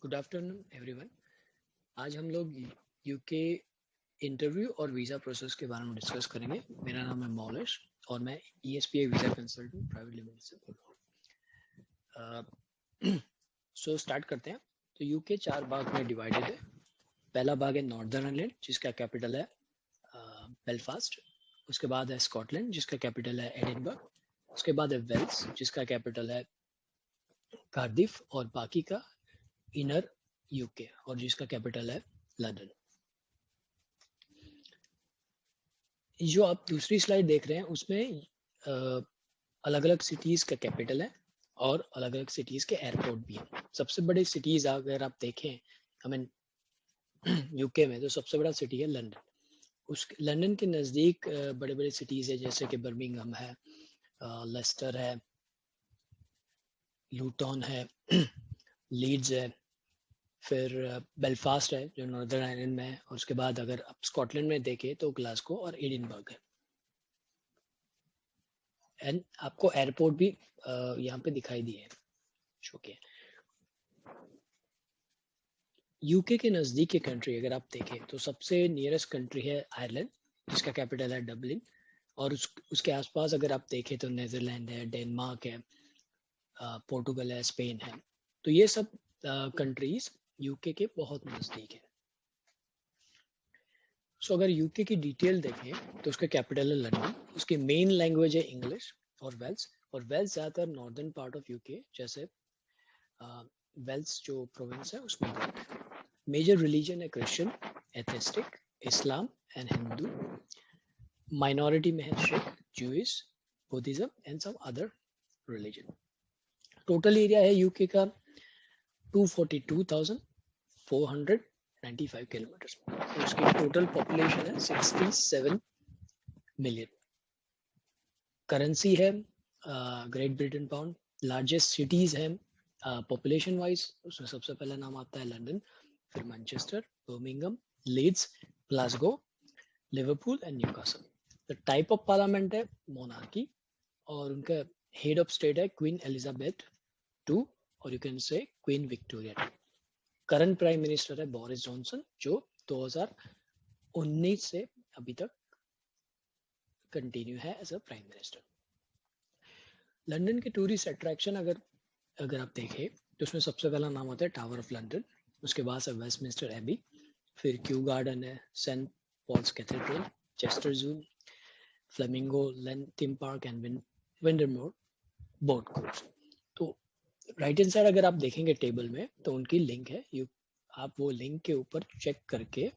Good afternoon everyone. आज हम लोग यूके इंटरव्यू और वीज़ा प्रोसेस के बारे में डिस्कस करेंगे। मेरा नाम है मौलिश और मैं ESPA visa consultant private limited से बोल रहा हूँ। सो स्टार्ट करते हैं। तो यूके 4 भाग में डिवाइडेड है। पहला भाग है नॉर्दर्न आयरलैंड जिसका कैपिटल है बेलफास्ट। उसके बाद है स्कॉटलैंड जिसका कैपिटल है एडिनबर्ग। उसके बाद है वेल्स जिसका कैपिटल है कार्डिफ और बाकी का इनर यूके और जिसका कैपिटल है लंदन। जो आप दूसरी स्लाइड देख रहे हैं उसमें अलग अलग सिटीज का कैपिटल है और अलग अलग सिटीज के एयरपोर्ट भी हैं। सबसे बड़े सिटीज अगर आप देखें आई मीन यूके में, तो सबसे बड़ा सिटी है लंदन। उस लंदन के नज़दीक बड़े बड़े सिटीज है जैसे कि बर्मिंघम है, लेस्टर है, लूटन है, लीड्स है, फिर बेलफास्ट है जो नॉर्दर्न आयरलैंड में है, और उसके बाद अगर आप स्कॉटलैंड में देखें तो ग्लासगो और एडिनबर्ग है। एंड आपको एयरपोर्ट भी यहाँ पे दिखाई दिए हैं। यूके के नज़दीक की कंट्री अगर आप देखें तो सबसे नियरेस्ट कंट्री है आयरलैंड जिसका कैपिटल है डबलिन, और उसके आसपास अगर आप देखें तो नेदरलैंड है, डेनमार्क है, पोर्टुगल है, स्पेन है। तो ये सब कंट्रीज यूके के बहुत नज़दीक है। सो अगर यूके की डिटेल देखें तो उसका कैपिटल है लंदन, उसकी मेन लैंग्वेज है इंग्लिश और वेल्स। और वेल्स ज़्यादातर नॉर्दर्न पार्ट ऑफ यूके जैसे वेल्स जो प्रोविंस है उसमें बोलते हैं। मेजर रिलीजन है Christian, atheistic, Islam and Hindu. Minority में है Sikh, Jewish, Buddhism and some other religion. Total area है यूके का 242,495 किलोमीटर। उसकी टोटल पॉपुलेशन है 67 मिलियन। करेंसी है Great Britain pound. Largest cities है पॉपुलेशन वाइज, उसमें सबसे पहला नाम आता है लंदन, फिर Manchester, Birmingham, Leeds, Glasgow, Liverpool and Newcastle. The type of parliament है मोनार्की, और उनका हेड ऑफ स्टेट है क्वीन एलिजाबेथ II, और you can say Queen Victoria II। Current prime minister है बोरिस जॉनसन जो 2019 से अभी तक कंटिन्यू है as a prime minister. London के टूरिस्ट अट्रैक्शन अगर आप देखें तो उसमें सबसे पहला नाम आता है टावर ऑफ लंदन, उसके बाद से वेस्टमिंस्टर एबी, फिर क्यू गार्डन है, Saint Paul's Cathedral, Chester Zoo, Flamingo Land theme park and Windermere boat course. तो राइट हैंड साइड अगर आप देखेंगे टेबल में तो उनकी लिंक है, आप वो लिंक के ऊपर चेक करके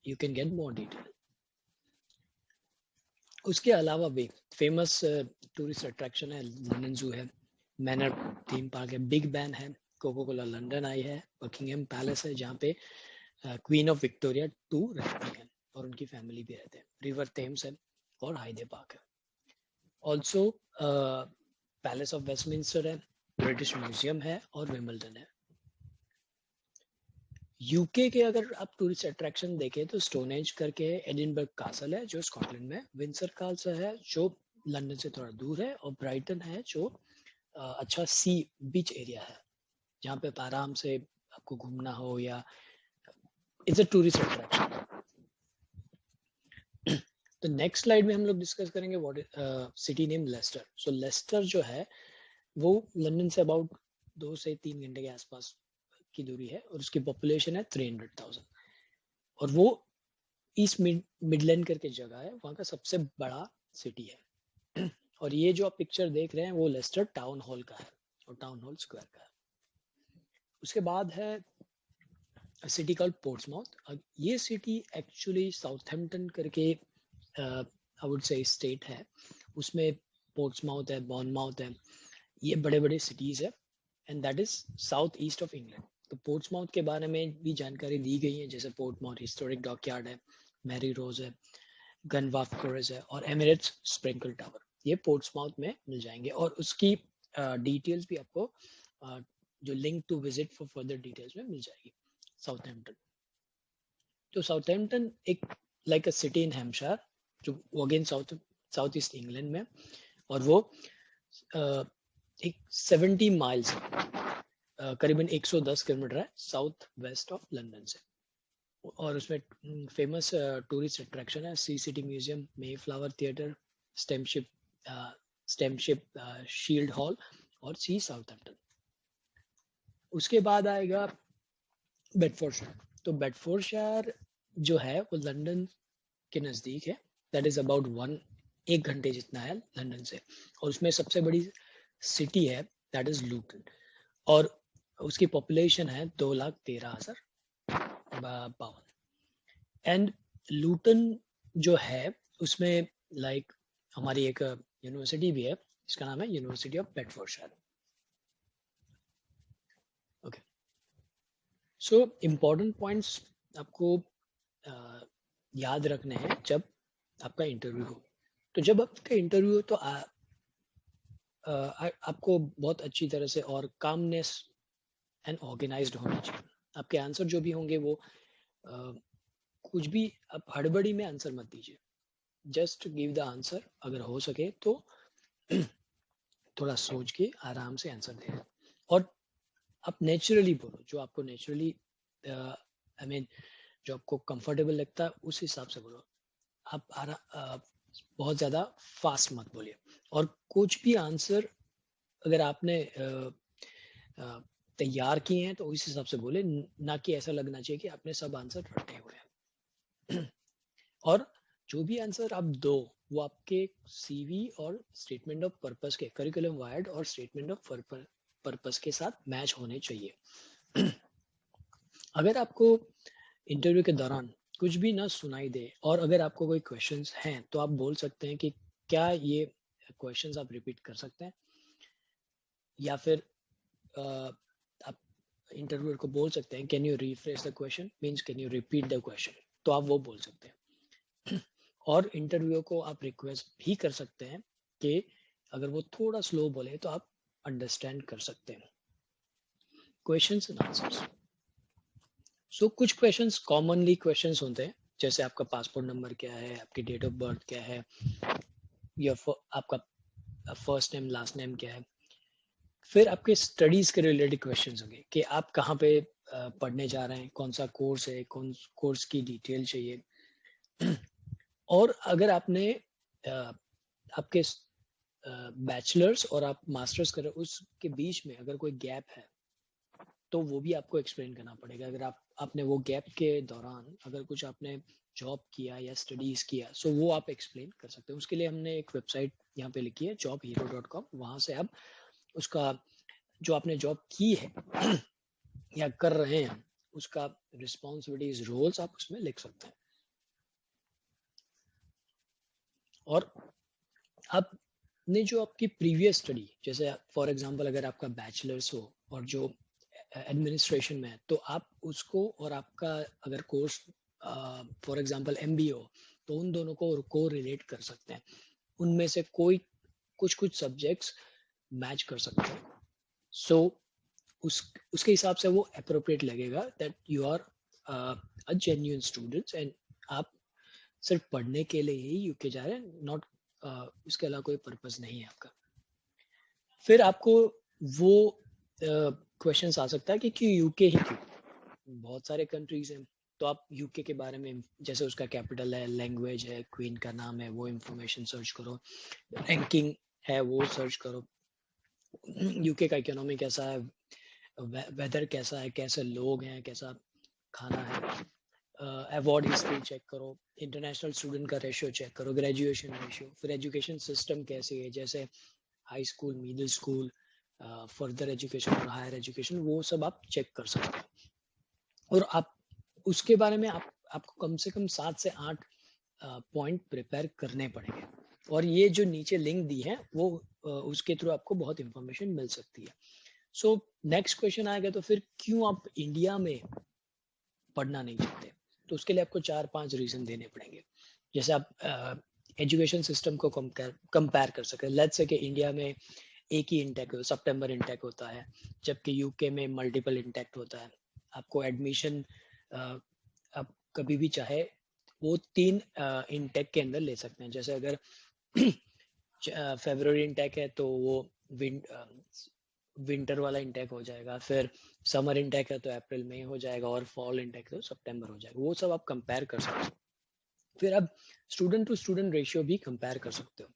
you can get more detail. उसके अलावा भी फेमस टूरिस्ट अट्रैक्शन है लंदन जू है, मैनर थीम पार्क है, बिग बैन है, कोको कोला लंदन आई है, बकिंगहैम पैलेस है जहाँ पे क्वीन ऑफ विक्टोरिया II रहती है और उनकी फैमिली भी रहते हैं, रिवर थेम्स है और हाइडे पार्क है। ऑल्सो पैलेस ऑफ वेस्टमिंस्टर है, ब्रिटिश म्यूजियम है और विम्बलडन है। यूके के अगर आप टूरिस्ट अट्रैक्शन देखें तो स्टोनहेंज करके एडिनबर्ग कासल है जो स्कॉटलैंड में, विंसर कासल है जो लंदन से थोड़ा दूर है, और ब्राइटन है जो अच्छा सी बीच एरिया है जहाँ पे आराम से आपको घूमना हो, या इट्स अ टूरिस्ट अट्रैक्शन। तो नेक्स्ट स्लाइड में हम लोग डिस्कस करेंगे what city name Leicester. So Leicester जो है वो लंदन से अबाउट 2 से 3 घंटे के आसपास की दूरी है और उसकी पॉपुलेशन है 300,000, और वो ईस्ट मिडलैंड करके जगह है, वहाँ का सबसे बड़ा सिटी है। और ये जो आप पिक्चर देख रहे हैं वो लेस्टर टाउन हॉल का है और टाउन हॉल स्क्वायर का है। उसके बाद है सिटी कॉल्ड पोर्ट्समाउथ। ये सिटी एक्चुअली साउथहैम्पटन करके आई वुड से स्टेट है, उसमें पोर्ट्समाउथ है, बॉर्नमाउथ है, ये बड़े बड़े सिटीज है, and that is south east of England. तो पोर्ट्समाउथ के बारे में भी जानकारी दी गई है, जैसे पोर्टमाउथ हिस्टोरिक डॉकयार्ड है, मैरी रोज है, गनवाफ कोरेज है और एमिरेट्स स्प्रिंकल टावर, ये पोर्ट्समाउथ में मिल जाएंगे। और उसकी डिटेल्स भी आपको जो link to visit for further details में मिल जाएगी। साउथहैम्पटन, तो साउथहैम्पटन एक like a city in Hampshire जो अगेन साउथ ईस्ट इंग्लैंड में, और वो एक 70 माइल्स करीबन 110 किलोमीटर है साउथ वेस्ट ऑफ लंदन से, और उसमें फेमस टूरिस्ट अट्रैक्शन है सी सिटी म्यूजियम, मे फ्लावर थिएटर, स्टेमशिप शील्ड हॉल और सी साउथहैम्पटन। उसके बाद आएगा बेडफोर्डशायर। तो बेडफोर्डशायर जो है वो लंदन के नज़दीक है, दैट इज अबाउट 1 घंटे जितना है लंदन से, और उसमें सबसे बड़ी सिटी है दैट इज लूटन, और उसकी पॉपुलेशन है 2,13,052। एंड लूटन जो है उसमें लाइक हमारी एक यूनिवर्सिटी भी है, इसका नाम है University of Bedfordshire. Okay, so important points आपको याद रखने हैं जब आपका इंटरव्यू हो। तो जब आपका इंटरव्यू हो तो आपको बहुत अच्छी तरह से और कामनेस एंड ऑर्गेनाइज्ड होना चाहिए। आपके आंसर जो भी होंगे वो कुछ भी आप हड़बड़ी में आंसर मत दीजिए, जस्ट गिव द आंसर। अगर हो सके तो थोड़ा सोच के आराम से आंसर दें, और आप नेचुरली बोलो, जो आपको नेचुरली आई मीन जो आपको कंफर्टेबल लगता है उस हिसाब से बोलो। आप बहुत ज़्यादा फास्ट मत बोलिए, और कुछ भी आंसर अगर आपने तैयार किए हैं तो उस हिसाब से बोले, ना कि ऐसा लगना चाहिए कि आपने सब आंसर रटे हुए हैं। और जो भी आंसर आप दो वो आपके सीवी और स्टेटमेंट ऑफ पर्पस के, करिकुलम वायर्ड और स्टेटमेंट ऑफ पर्पस के साथ मैच होने चाहिए। अगर आपको इंटरव्यू के दौरान कुछ भी ना सुनाई दे, और अगर आपको कोई क्वेश्चंस हैं तो आप बोल सकते हैं कि क्या ये क्वेश्चंस आप रिपीट कर सकते हैं, या फिर आप इंटरव्यूअर को बोल सकते हैं can you refresh the question, means can you repeat the question, तो आप वो बोल सकते हैं। और इंटरव्यू को आप रिक्वेस्ट भी कर सकते हैं कि अगर वो थोड़ा स्लो बोले तो आप अंडरस्टैंड कर सकते हैं। Questions and answers. सो कुछ क्वेश्चंस कॉमनली क्वेश्चंस होते हैं, जैसे आपका पासपोर्ट नंबर क्या है, आपकी डेट ऑफ बर्थ क्या है, या आपका फर्स्ट नेम लास्ट नेम क्या है। फिर आपके स्टडीज के रिलेटेड क्वेश्चंस होंगे कि आप कहाँ पे पढ़ने जा रहे हैं, कौन सा कोर्स है, कौन कोर्स की डिटेल चाहिए। और अगर आपने आपके बैचलर्स और आप मास्टर्स कर रहे हो उसके बीच में अगर कोई गैप है तो वो भी आपको एक्सप्लेन करना पड़ेगा। अगर आपने वो गैप के दौरान अगर कुछ आपने जॉब किया या स्टडीज किया, सो वो आप एक्सप्लेन कर सकते हैं। उसके लिए हमने एक वेबसाइट यहाँ पे लिखी है jobhero.com, वहां से आप उसका जो आपने जॉब की है या कर रहे हैं उसका रिस्पॉन्सिबिलिटीज रोल्स आप उसमें लिख सकते हैं। और आपने जो आपकी प्रीवियस स्टडी, जैसे फॉर एग्जांपल अगर आपका बैचलर्स हो और जो एडमिनिस्ट्रेशन में है, तो आप उसको और आपका अगर कोर्स फॉर एग्जांपल MBA हो तो उन दोनों को रिलेट कर सकते हैं। उनमें से कोई कुछ सब्जेक्ट्स मैच कर सकते हैं। सो उसके हिसाब से वो अप्रोप्रिएट लगेगा that you are a genuine student and आप सिर्फ पढ़ने के लिए ही यूके जा रहे हैं, नॉट उसके अलावा कोई पर्पस नहीं है आपका। फिर आपको वो क्वेश्चंस आ सकता है कि क्यों यूके ही क्यों, बहुत सारे कंट्रीज हैं, तो आप यूके के बारे में जैसे उसका कैपिटल है, लैंग्वेज है, क्वीन का नाम है, वो इंफॉर्मेशन सर्च करो, रैंकिंग है वो सर्च करो, यूके का इकोनॉमी कैसा है, वेदर कैसा है, कैसे लोग हैं, कैसा खाना है, अवार्ड हिस्ट्री चेक करो, इंटरनेशनल स्टूडेंट का रेशियो चेक करो, ग्रेजुएशन रेशियो, फिर एजुकेशन सिस्टम कैसी है, जैसे high school, middle school, further education और हायर एजुकेशन, वो सब आप चेक कर सकते हैं। और आप उसके बारे में आपको कम से कम 7 से 8 पॉइंट प्रिपेयर करने पड़ेंगे, और ये जो नीचे लिंक दी है वो उसके थ्रू आपको बहुत इंफॉर्मेशन मिल सकती है। सो नेक्स्ट क्वेश्चन आएगा, तो फिर क्यों आप इंडिया में पढ़ना नहीं चाहते, तो उसके लिए आपको 4-5 रीजन देने पड़ेंगे। जैसे आप एजुकेशन सिस्टम को कंपेयर कर सकते हैं। लेट्स से कि इंडिया में एक ही इंटेक सितंबर इंटेक होता है, जबकि यूके में मल्टीपल इंटेक होता है। आपको एडमिशन आप कभी भी चाहे वो 3 इंटेक के अंदर ले सकते हैं। जैसे अगर फरवरी इंटेक है तो वो विंटर वाला इंटेक हो जाएगा, फिर समर इंटेक है तो अप्रैल मई हो जाएगा, और फॉल इंटेक है तो सितंबर हो जाएगा। वो सब आप कंपेयर कर सकते हो। फिर आप स्टूडेंट टू स्टूडेंट रेशियो भी कंपेयर कर सकते हो।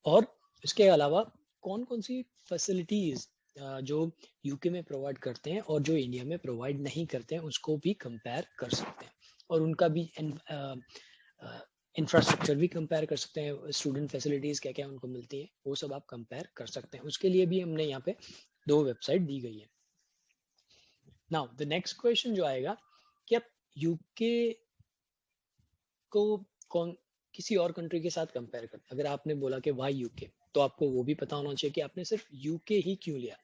और इसके अलावा कौन कौन सी फैसिलिटीज जो यूके में प्रोवाइड करते हैं और जो इंडिया में प्रोवाइड नहीं करते हैं उसको भी कंपेयर कर सकते हैं, और उनका भी इंफ्रास्ट्रक्चर भी कंपेयर कर सकते हैं, स्टूडेंट फैसिलिटीज क्या क्या उनको मिलती है वो सब आप कंपेयर कर सकते हैं। उसके लिए भी हमने यहाँ पे 2 वेबसाइट दी गई है। नाउ द नेक्स्ट क्वेश्चन जो आएगा कि आप यूके को कौन किसी और कंट्री के साथ कंपेयर कर, अगर आपने बोला कि वाई यूके, तो आपको वो भी पता होना चाहिए कि आपने सिर्फ यूके ही क्यों लिया,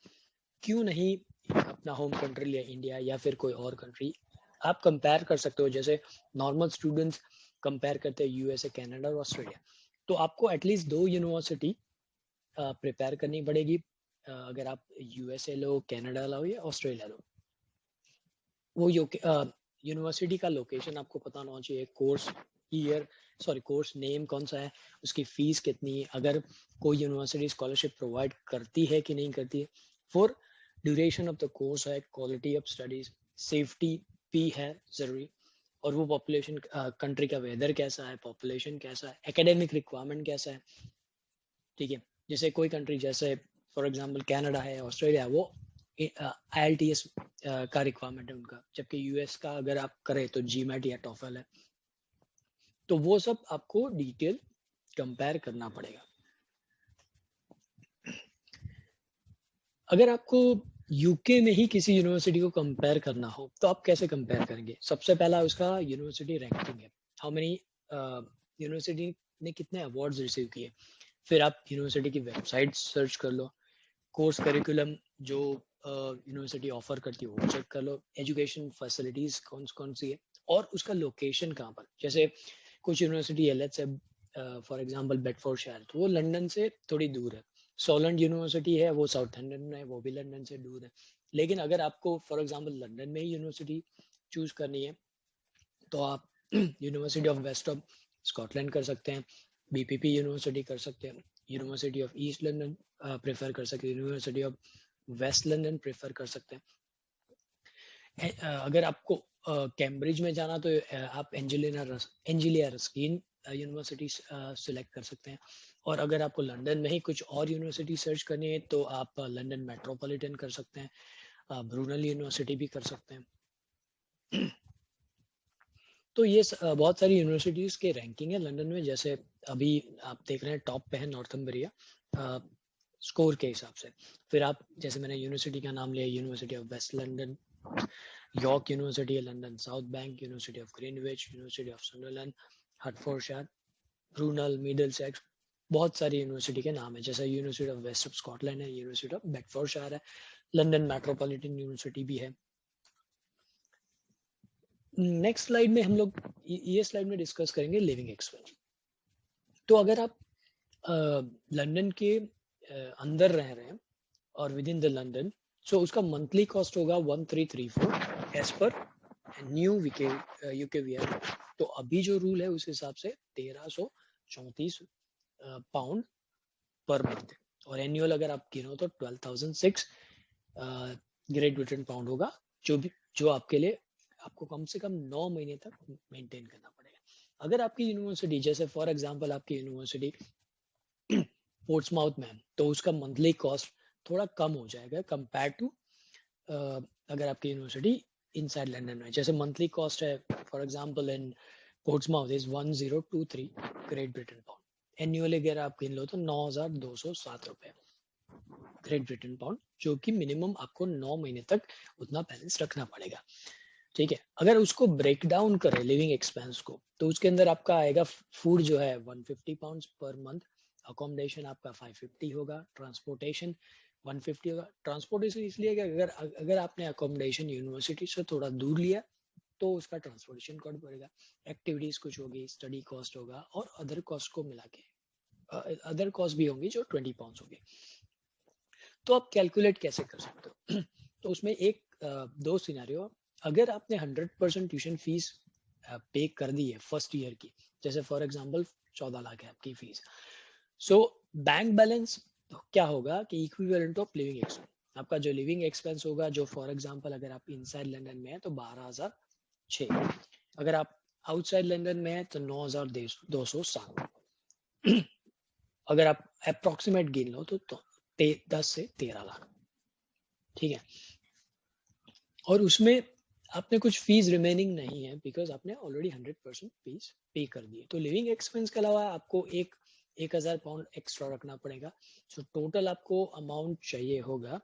क्यों नहीं अपना होम कंट्री लिया इंडिया या फिर कोई और कंट्री। आप कंपेयर कर सकते हो, जैसे नॉर्मल स्टूडेंट्स कंपेयर करते हैं यूएसए, कनाडा और ऑस्ट्रेलिया। तो आपको एटलीस्ट 2 यूनिवर्सिटी प्रिपेयर करनी पड़ेगी, अगर आप यूएसए लो, कनाडा लो या ऑस्ट्रेलिया लो। वो यूनिवर्सिटी का लोकेशन आपको पता होना चाहिए, कोर्स ईयर कोर्स नेम कौन सा है, उसकी फीस कितनी है, अगर कोई यूनिवर्सिटी स्कॉलरशिप प्रोवाइड करती है कि नहीं करती है, for duration of the course है, क्वालिटी ऑफ स्टडीज, सेफ्टी भी है जरूरी, और वो पॉपुलेशन कंट्री का वेदर कैसा है, पॉपुलेशन कैसा है, एकेडमिक रिक्वायरमेंट कैसा है। ठीक है, जैसे कोई कंट्री जैसे फॉर एग्जांपल कनाडा है, ऑस्ट्रेलिया, वो IELTS का रिक्वायरमेंट है उनका, जबकि यूएस का अगर आप करें तो जीमेट या टॉफल है। तो वो सब आपको डिटेल कंपेयर करना पड़ेगा। अगर आपको यूके में ही किसी यूनिवर्सिटी को कंपेयर करना हो तो आप कैसे कंपेयर करेंगे? सबसे पहला उसका यूनिवर्सिटी रैंकिंग है, हाउ मेनी यूनिवर्सिटी ने कितने अवार्ड्स रिसीव किए। फिर आप यूनिवर्सिटी की वेबसाइट सर्च कर लो, कोर्स करिकुलम जो यूनिवर्सिटी ऑफर करती है वो चेक कर लो, एजुकेशन फैसिलिटीज कौन कौन सी है, और उसका लोकेशन कहाँ पर। जैसे कुछ यूनिवर्सिटी एलएच है फॉर एग्जांपल बेडफोर्डशायर, तो वो लंदन से थोड़ी दूर है। सोलैंड यूनिवर्सिटी है वो साउथहैम्पटन में है, वो भी लंदन से दूर है। लेकिन अगर आपको फॉर एग्जांपल लंदन में ही यूनिवर्सिटी चूज करनी है तो आप University of West of Scotland कर सकते हैं, बीपीपी यूनिवर्सिटी कर सकते हैं, University of East London prefer कर सकते हैं, University of West London prefer कर सकते हैं। अगर आपको कैम्ब्रिज में जाना तो आप एंजिलिया रस्किन यूनिवर्सिटी सिलेक्ट कर सकते हैं, और अगर आपको लंदन में ही कुछ और यूनिवर्सिटी सर्च करनी है तो आप लंदन मेट्रोपॉलिटन कर सकते हैं, ब्रूनल यूनिवर्सिटी भी कर सकते हैं। तो ये बहुत सारी यूनिवर्सिटीज के रैंकिंग है लंदन में। जैसे अभी आप देख रहे हैं टॉप पे है नॉर्थम्बरिया स्कोर के हिसाब से। फिर आप जैसे मैंने यूनिवर्सिटी का नाम लिया, University of West London, York University है London, South Bank, University of Greenwich, University of Sunderland, Hertfordshire, Brunel, Middlesex, बहुत सारी यूनिवर्सिटी के नाम है। जैसे University of West of Scotland है, यूनिवर्सिटी ऑफ बेडफोर्डशायर है, लंदन मेट्रोपॉलिटन यूनिवर्सिटी भी है। नेक्स्ट स्लाइड में हम लोग ये स्लाइड में डिस्कस करेंगे लिविंग एक्सपेंस। तो अगर आप लंदन के अंदर रह रहे हैं और विद इन द लंदन, सो उसका मंथली कॉस्ट होगा 1334 एज पर न्यू यूकेवीआर। तो अभी जो रूल है उस हिसाब से 1334 पाउंड पर मंथ, और एनुअल अगर आप गिनो तो 12,006 ग्रेट ब्रिटेन पाउंड होगा, जो आपके लिए आपको कम से कम 9 महीने तक मेंटेन करना पड़ेगा। अगर आपकी यूनिवर्सिटी जैसे फॉर एग्जांपल आपकी यूनिवर्सिटी पोर्ट्समाउथ में, तो उसका मंथली कॉस्ट थोड़ा कम हो जाएगा कंपेयर टू अगर आपकी यूनिवर्सिटी इनसाइड लंदन में। जैसे मंथली कॉस्ट है for example in Portsmouth is 1023 great Britain pound, annually अगर आप गिन लो तो 9,207 रुपए ग्रेट ब्रिटेन पाउंड, जो कि मिनिमम आपको 9 महीने तक उतना बैलेंस रखना पड़ेगा। ठीक है, अगर उसको ब्रेक डाउन करें लिविंग एक्सपेंस को, तो उसके अंदर आपका आएगा फूड जो है 150 पाउंड पर मंथ, अकोमोडेशन आपका 550 होगा, ट्रांसपोर्टेशन 150 होगा। ट्रांसपोर्टेशन इसलिए कि अगर आपने अकोमोडेशन यूनिवर्सिटी से थोड़ा दूर लिया तो उसका ट्रांसपोर्टेशन कॉस्ट पड़ेगा, एक्टिविटीज कुछ होगी, स्टडी कॉस्ट होगा, और अदर कॉस्ट को मिला के अदर कॉस्ट भी होंगी जो 20 पाउंड होगी। तो आप कैलकुलेट कैसे कर सकते हो? तो उसमें दो सिनेरियो, अगर आपने 100% ट्यूशन फीस पे कर दी है फर्स्ट ईयर की, जैसे फॉर एग्जांपल 14 लाख है आपकी फीस, सो बैंक बैलेंस क्या होगा कि इक्विवेलेंट ऑफ लिविंग एक्सपेंस, आपका जो लिविंग एक्सपेंस होगा, जो फॉर एग्जांपल अगर आप इनसाइड लंदन में है तो 12,006, अगर आप आउटसाइड लंदन में है तो 9,207, अगर आप अप्रोक्सीमेट गिन लो तो 10 से 13 लाख, ठीक है। और उसमें आपने कुछ फीस रिमेनिंग नहीं है बिकॉज आपने ऑलरेडी 100% फीस पे कर दी है। तो लिविंग एक्सपेंस के अलावा आपको 1,000 पाउंड एक्स्ट्रा रखना पड़ेगा। सो टोटल आपको अमाउंट चाहिए होगा,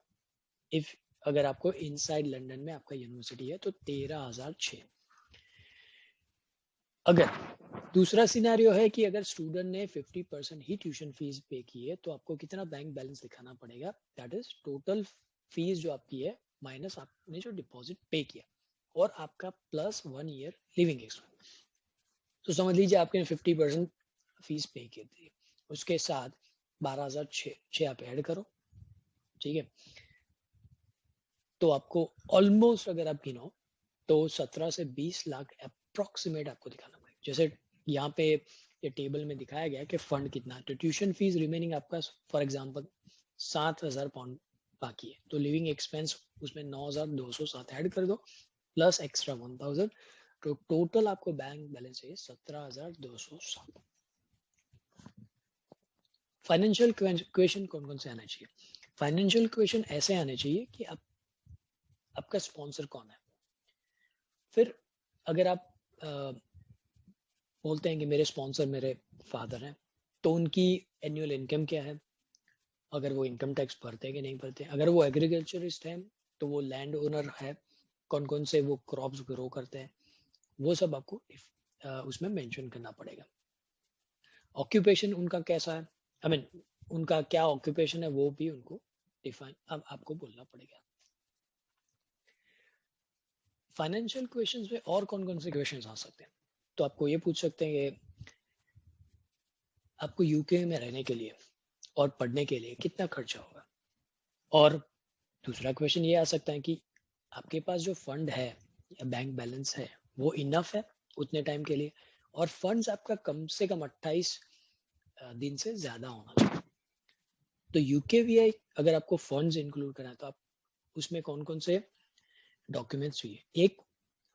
इफ अगर आपको इनसाइड लंदन में आपका यूनिवर्सिटी है तो 13,006। अगर दूसरा सिनेरियो है कि अगर स्टूडेंट ने 50% ही ट्यूशन फीस पे की है तो आपको कितना बैंक बैलेंस दिखाना पड़ेगा, दैट इज टोटल फीस जो आपकी है माइनस आपने जो डिपॉजिट पे किया और आपका प्लस 1 ईयर लिविंग एक्सपेंस। तो समझ लीजिए आपने 50% फीस पे की थी, उसके साथ 12,006 आप ऐड करो, ठीक है। तो आपको ऑलमोस्ट अगर आप गिनो तो 17 से 20 लाख अप्रोक्सीमेट आपको दिखाना पड़ेगा। जैसे यहाँ पे ये टेबल में दिखाया गया कि फंड कितना है, तो ट्यूशन फीस रिमेनिंग आपका फॉर एग्जांपल 7,000 पाउंड बाकी है, तो लिविंग एक्सपेंस उसमें 9,207 ऐड कर दो प्लस एक्स्ट्रा 1,000, तो टोटल आपको बैंक बैलेंस है 17,207। फाइनेंशियल क्वेश्चन कौन कौन से आना चाहिए? फाइनेंशियल क्वेश्चन ऐसे आने चाहिए कि आपका स्पॉन्सर कौन है। फिर अगर आप बोलते हैं कि मेरे स्पॉन्सर मेरे फादर हैं, तो उनकी एनुअल इनकम क्या है, अगर वो इनकम टैक्स भरते हैं कि नहीं भरते हैं। अगर वो एग्रीकल्चरिस्ट हैं तो वो लैंड ओनर है, कौन कौन से वो क्रॉप्स ग्रो करते हैं, वो सब आपको उसमें मेंशन करना पड़ेगा। ऑक्यूपेशन उनका कैसा है, आई मीन उनका क्या ऑक्यूपेशन है वो भी उनको डिफाइन अब आपको बोलना पड़ेगा। फाइनेंशियल क्वेश्चंस में और कौन कौन से क्वेश्चंस आ सकते हैं, तो आपको ये पूछ सकते हैं कि आपको यूके में रहने के लिए और पढ़ने के लिए कितना खर्चा होगा। और दूसरा क्वेश्चन ये आ सकता है कि आपके पास जो फंड है या बैंक बैलेंस है वो इनफ है उतने टाइम के लिए, और फंड्स आपका कम से कम 28 दिन से ज्यादा होना चाहिए। तो यूकेवीआई अगर आपको फंड्स इंक्लूड करना है तो आप उसमें कौन कौन से डॉक्यूमेंट्स चाहिए, एक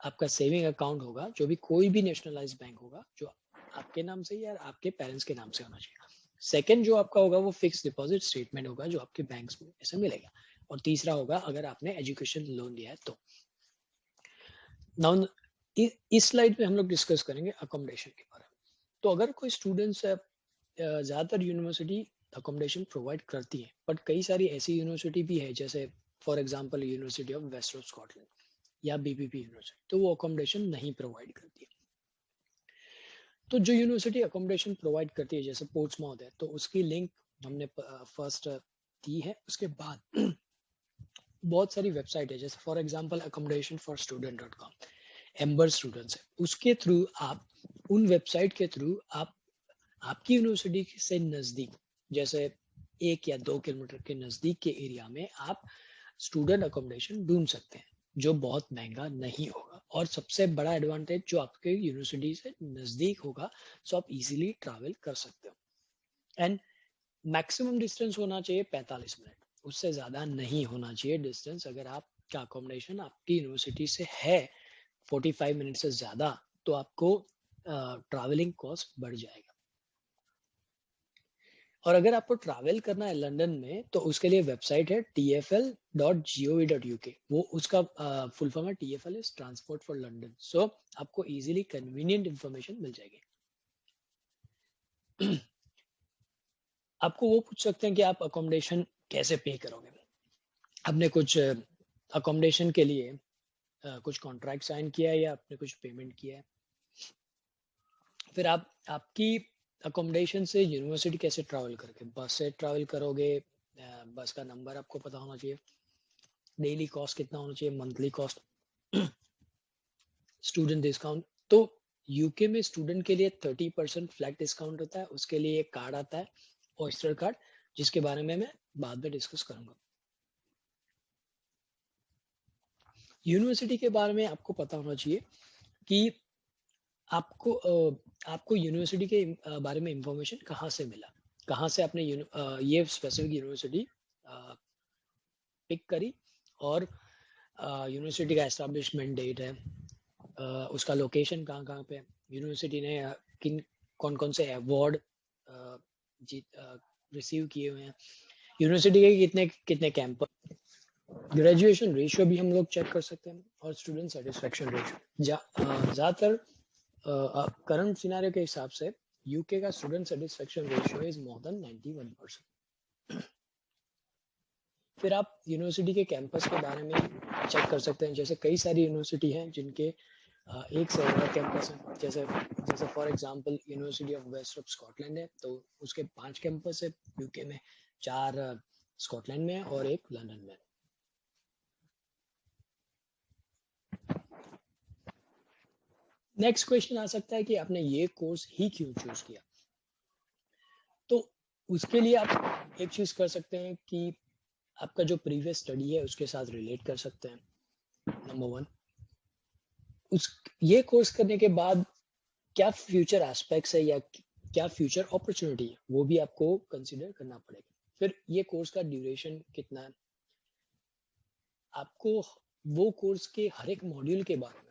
आपका सेविंग अकाउंट होगा जो भी कोई भी नेशनलाइज्ड बैंक होगा जो आपके नाम से या आपके पेरेंट्स के नाम से होना चाहिए। सेकंड जो आपका होगा वो फिक्स डिपॉजिट स्टेटमेंट होगा जो आपके बैंक में ऐसे मिलेगा। और तीसरा होगा अगर आपने एजुकेशन लोन लिया है तो। नाउ इस स्लाइड में हम लोग डिस्कस करेंगे अकोमोडेशन के बारे में। तो अगर कोई स्टूडेंट्स है, ज़्यादातर यूनिवर्सिटी अकोमोडेशन प्रोवाइड करती है, बट कई सारी ऐसी यूनिवर्सिटी भी है जैसे for example University of West of Scotland या बीबीपी यूनिवर्सिटी, तो वो अकोमोडेशन नहीं प्रोवाइड करती है। तो जो यूनिवर्सिटी अकोमोडेशन प्रोवाइड करती है जैसे पोर्ट्समाउथ है, तो उसकी लिंक हमने फर्स्ट दी है। उसके बाद बहुत सारी वेबसाइट है जैसे for example accommodation for student, Amber students है, उसके थ्रू आप उन वेबसाइट के थ्रू आप आपकी यूनिवर्सिटी से नजदीक जैसे 1 या 2 किलोमीटर के नजदीक के एरिया में आप स्टूडेंट अकोमोडेशन ढूंढ सकते हैं जो बहुत महंगा नहीं होगा। और सबसे बड़ा एडवांटेज जो आपके यूनिवर्सिटी से नजदीक होगा, सो आप इजीली ट्रैवल कर सकते हो। एंड मैक्सिमम डिस्टेंस होना चाहिए 45 मिनट, उससे ज़्यादा नहीं होना चाहिए डिस्टेंस। अगर आपका अकोमोडेशन आपकी यूनिवर्सिटी से है 45 मिनट से ज़्यादा तो आपको ट्रैवलिंग कॉस्ट बढ़ जाएगा। और अगर आपको ट्रैवल करना है लंदन में तो उसके लिए वेबसाइट है tfl.gov.uk, वो उसका फुल फॉर्म है TFL is transport for London. So आपको इजीली कन्वीनियंट इंफॉर्मेशन मिल जाएगी। आपको वो पूछ सकते हैं कि आप अकोमोडेशन कैसे पे करोगे। आपने कुछ अकोमोडेशन के लिए कुछ कॉन्ट्रैक्ट साइन किया है या आपने कुछ पेमेंट किया है। फिर आप आपकी अकोमोडेशन से यूनिवर्सिटी कैसे ट्रैवल करोगे, बस से ट्रैवल करोगे, बस का नंबर आपको पता होना चाहिए, डेली कॉस्ट कितना होना चाहिए, मंथली कॉस्ट, स्टूडेंट डिस्काउंट। तो यूके में स्टूडेंट के लिए 30% फ्लैट डिस्काउंट होता है, उसके लिए एक कार्ड आता है ऑयस्टर कार्ड, जिसके बारे में मैं बाद में डिस्कस करूंगा। यूनिवर्सिटी के बारे में आपको पता होना चाहिए कि आपको आपको यूनिवर्सिटी के बारे में इंफॉर्मेशन कहाँ से मिला, कहाँ से आपने ये स्पेसिफिक यूनिवर्सिटी पिक करी और यूनिवर्सिटी का एस्टैब्लिशमेंट डेट है, उसका लोकेशन कहाँ कहाँ पे, यूनिवर्सिटी ने किन कौन कौन से अवार्ड रिसीव किए हुए हैं, यूनिवर्सिटी के कितने कितने कैंपस, ग्रेजुएशन रेशियो भी हम लोग चेक कर सकते हैं और स्टूडेंट सेटिस्फेक्शन रेशियो। ज़्यादातर करंट सिनेरियो के हिसाब से यूके का student satisfaction ratio is more than 91%। फिर आप यूनिवर्सिटी के कैंपस के बारे में चेक कर सकते हैं, जैसे कई सारी यूनिवर्सिटी हैं जिनके एक से ज़्यादा कैंपस हैं, जैसे for example University of West of Scotland है, तो उसके 5 कैंपस है यूके में, 4 स्कॉटलैंड में और 1 लंदन में। नेक्स्ट क्वेश्चन आ सकता है कि आपने ये कोर्स ही क्यों चूज किया। तो उसके लिए आप एक चीज कर सकते हैं कि आपका जो प्रीवियस स्टडी है उसके साथ रिलेट कर सकते हैं, नंबर 1। ये कोर्स करने के बाद क्या फ्यूचर एस्पेक्ट्स है या क्या फ्यूचर अपॉर्चुनिटी है, वो भी आपको कंसीडर करना पड़ेगा। फिर ये कोर्स का ड्यूरेशन कितना है, आपको वो कोर्स के हर एक मॉड्यूल के बारे में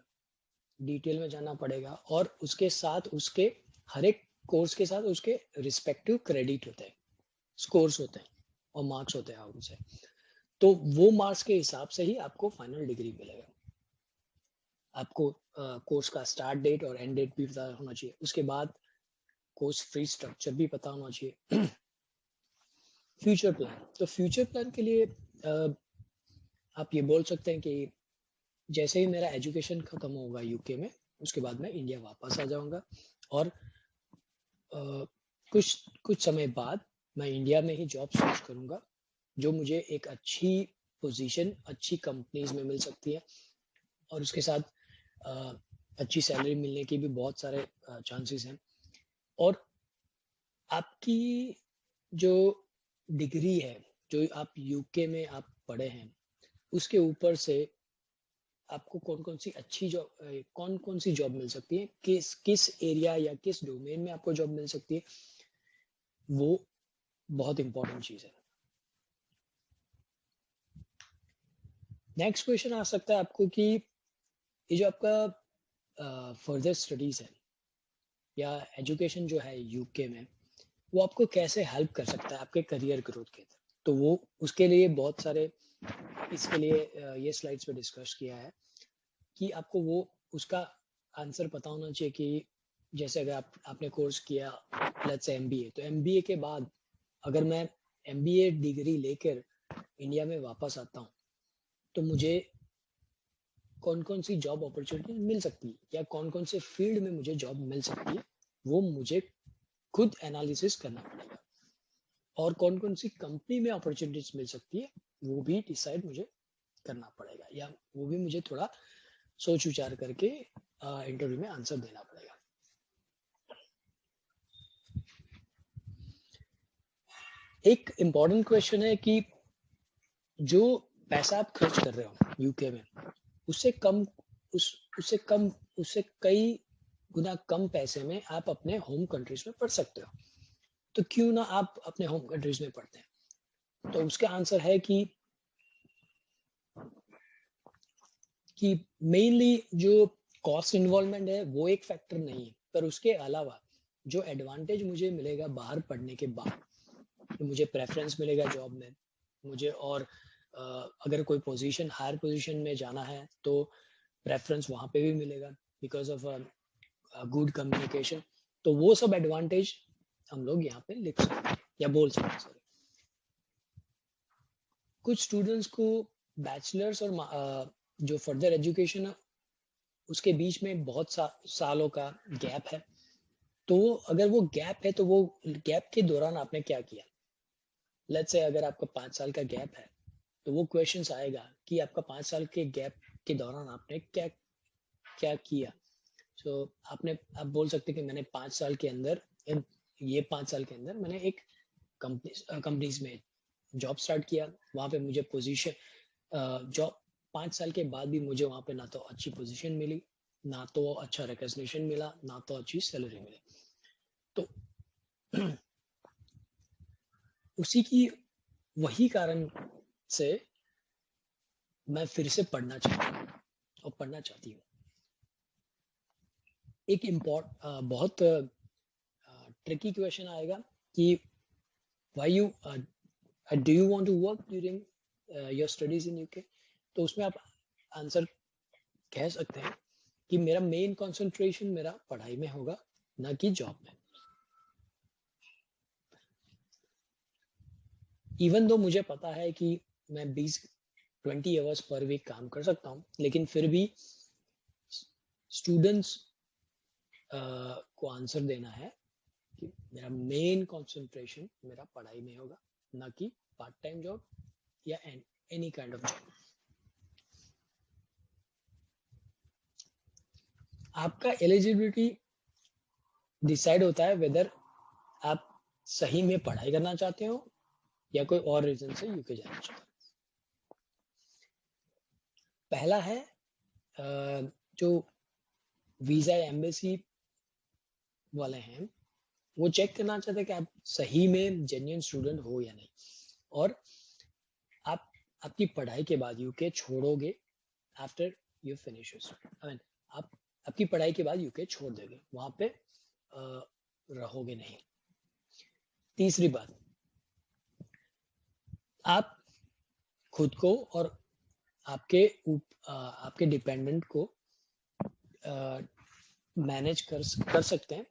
डिटेल में जानना पड़ेगा और उसके साथ उसके हर एक कोर्स के साथ उसके रिस्पेक्टिव क्रेडिट होते हैं, स्कोर्स होते हैं और मार्क्स होते हैं उनसे, तो वो मार्क्स के हिसाब से ही आपको फाइनल डिग्री मिलेगा। आपको कोर्स का स्टार्ट डेट और एंड डेट भी पता होना चाहिए, उसके बाद कोर्स फी स्ट्रक्चर भी पता होना चाहिए। फ्यूचर प्लान, तो फ्यूचर प्लान के लिए आप ये बोल सकते हैं कि जैसे ही मेरा एजुकेशन खत्म होगा यूके में, उसके बाद मैं इंडिया वापस आ जाऊंगा और कुछ समय बाद मैं इंडिया में ही जॉब स्विच करूंगा, जो मुझे एक अच्छी पोजीशन अच्छी कंपनीज में मिल सकती है और उसके साथ अच्छी सैलरी मिलने की भी बहुत सारे चांसेस हैं। और आपकी जो डिग्री है, जो आप यूके में आप पढ़े हैं, उसके ऊपर से आपको कौन कौन सी अच्छी जॉब, कौन कौन सी जॉब मिल सकती है, किस एरिया या किस डोमेन में आपको जॉब मिल सकती है, वो बहुत इंपॉर्टेंट चीज है। नेक्स्ट क्वेश्चन आ सकता है आपको कि ये जो आपका फर्दर स्टडीज है या एजुकेशन जो है यूके में, वो आपको कैसे हेल्प कर सकता है आपके करियर ग्रोथ के अंदर। तो वो उसके लिए बहुत सारे, इसके लिए ये स्लाइड्स पे डिस्कस किया है कि आपको वो उसका आंसर पता होना चाहिए कि जैसे अगर आपने कोर्स किया लेट्स से एमबीए, तो एमबीए के बाद अगर मैं एमबीए डिग्री लेकर इंडिया में वापस आता हूँ तो मुझे कौन कौन सी जॉब अपॉर्चुनिटी मिल सकती है या कौन कौन से फील्ड में मुझे जॉब मिल सकती है, वो मुझे खुद एनालिसिस करना पड़ेगा और कौन कौन सी कंपनी में अपॉर्चुनिटीज मिल सकती है वो भी डिसाइड मुझे करना पड़ेगा, या वो भी मुझे थोड़ा सोच विचार करके इंटरव्यू में आंसर देना पड़ेगा। एक इम्पॉर्टेंट क्वेश्चन है कि जो पैसा आप खर्च कर रहे हो यूके में, उससे कई गुना कम पैसे में आप अपने होम कंट्रीज में पढ़ सकते हो, तो क्यों ना आप अपने होम कंट्रीज में पढ़ते हैं। तो उसका आंसर है कि मेनली जो कॉस्ट इन्वॉल्वमेंट है वो एक फैक्टर नहीं है, पर उसके अलावा जो एडवांटेज मुझे मिलेगा बाहर पढ़ने के बाद, तो मुझे प्रेफरेंस मिलेगा जॉब में मुझे, और अगर कोई पोजीशन हायर पोजीशन में जाना है तो प्रेफरेंस वहाँ पे भी मिलेगा बिकॉज ऑफ गुड कम्युनिकेशन। तो वो सब एडवांटेज हम लोग यहाँ पे लिख सकते हैं या बोल सकते हैं। सॉरी, कुछ स्टूडेंट्स को बैचलर्स और जो फर्दर एजुकेशन है उसके बीच में बहुत सालों का गैप है, तो अगर वो गैप है तो वो गैप के दौरान आपने क्या किया। लेट्स से अगर आपका 5 साल का गैप है तो वो क्वेश्चंस आएगा कि आपका 5 साल के गैप के दौरान आपने क्या क्या किया। सो आप बोल सकते कि मैंने 5 साल के अंदर, ये 5 साल के अंदर मैंने एक कंपनीज में जॉब स्टार्ट किया, वहाँ पे मुझे पोजीशन जॉब 5 साल के बाद भी मुझे वहाँ पे ना तो अच्छी पोजीशन मिली, ना तो अच्छा रिकग्निशन मिला, ना तो अच्छी सैलरी मिली। तो उसी की वही कारण से मैं फिर से पढ़ना चाहती हूँ और पढ़ना चाहती हूँ। एक बहुत ट्रिकी क्वेश्चन आएगा कि why you do you want to work during your studies in UK? तो उसमें आप आंसर कह सकते हैं कि मेरा मेन कंसंट्रेशन मेरा पढ़ाई में होगा, ना कि जॉब में। इवन दो मुझे पता है कि मैं 20 आवर्स पर वीक काम कर सकता हूँ, लेकिन फिर भी स्टूडेंट्स को आंसर देना है कि मेरा मेन कंसंट्रेशन मेरा पढ़ाई में होगा, ना कि पार्ट टाइम जॉब या एनी काइंड ऑफ जॉब। आपका एलिजिबिलिटी डिसाइड होता है वेदर आप सही में पढ़ाई करना चाहते हो या कोई और रीजन से यूके जाना चाहते हो। पहला है जो वीजा एम्बेसी वाले हैं, वो चेक करना चाहते हैं कि आप सही में जेन्युइन स्टूडेंट हो या नहीं, और आप आपकी पढ़ाई के बाद यूके छोड़ोगे आफ्टर यू फिनिश आप आपकी पढ़ाई के बाद यूके छोड़ दोगे, वहां पे रहोगे नहीं। तीसरी बात, आप खुद को और आपके डिपेंडेंट को मैनेज कर सकते हैं।